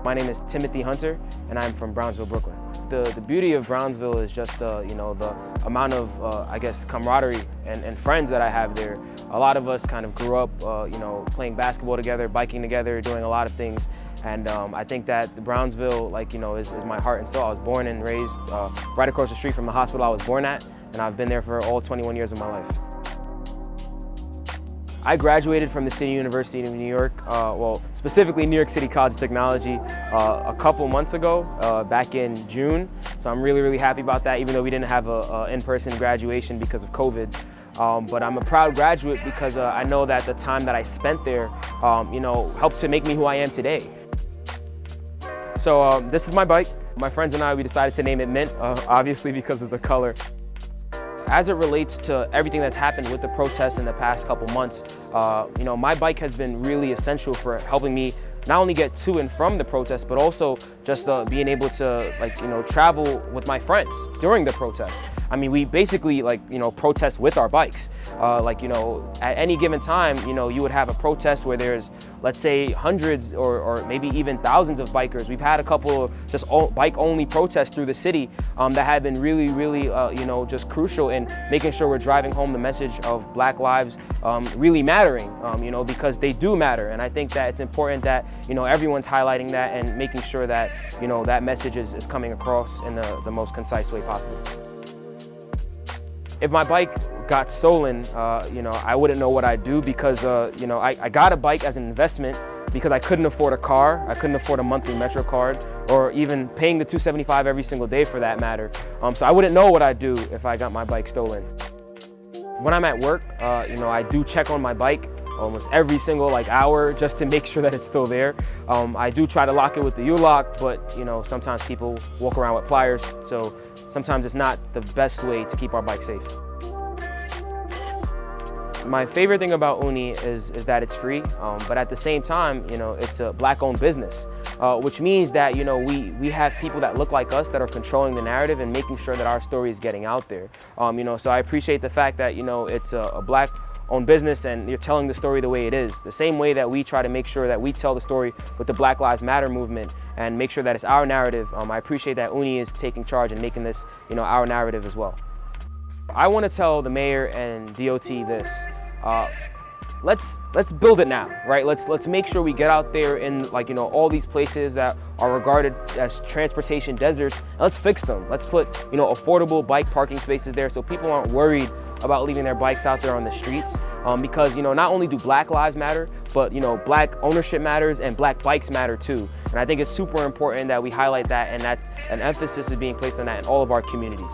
My name is Timothy Hunter, and I'm from Brownsville, Brooklyn. The beauty of Brownsville is just the amount of I guess camaraderie and friends that I have there. A lot of us kind of grew up playing basketball together, biking together, doing a lot of things. And I think that Brownsville, is my heart and soul. I was born and raised right across the street from the hospital I was born at, and I've been there for all 21 years of my life. I graduated from the City University of New York, specifically New York City College of Technology, a couple months ago, back in June. So I'm really happy about that, even though we didn't have a in-person graduation because of COVID. But I'm a proud graduate because I know that the time that I spent there, helped to make me who I am today. So this is my bike. My friends and I, we decided to name it Mint, obviously because of the color. As it relates to everything that's happened with the protests in the past couple months, my bike has been really essential for helping me not only get to and from the protest, but also just being able to travel with my friends during the protest. I mean, we basically protest with our bikes. At any given time, you would have a protest where there's, let's say, hundreds or maybe even thousands of bikers. We've had a couple of just bike-only protests through the city that have been really just crucial in making sure we're driving home the message of Black lives really mattering, because they do matter. And I think that it's important that everyone's highlighting that and making sure that that message is coming across in the most concise way possible. If my bike got stolen, I wouldn't know what I'd do because I got a bike as an investment because I couldn't afford a car, I couldn't afford a monthly Metro card, or even paying the $275 every single day for that matter. So I wouldn't know what I'd do if I got my bike stolen. When I'm at work, I do check on my bike almost every single hour just to make sure that it's still there. I do try to lock it with the U-lock, but sometimes people walk around with pliers, so sometimes it's not the best way to keep our bike safe. My favorite thing about Oonee is that it's free, but at the same time, it's a Black-owned business, which means that we have people that look like us that are controlling the narrative and making sure that our story is getting out there. So I appreciate the fact that it's a Black-owned business and you're telling the story the way it is. The same way that we try to make sure that we tell the story with the Black Lives Matter movement and make sure that it's our narrative. I appreciate that Oonee is taking charge and making this our narrative as well. I want to tell the mayor and DOT this. Let's build it now, right? Let's make sure we get out there in all these places that are regarded as transportation deserts, and let's fix them. Let's put affordable bike parking spaces there so people aren't worried about leaving their bikes out there on the streets. Because not only do Black lives matter, but Black ownership matters and Black bikes matter too. And I think it's super important that we highlight that and that an emphasis is being placed on that in all of our communities.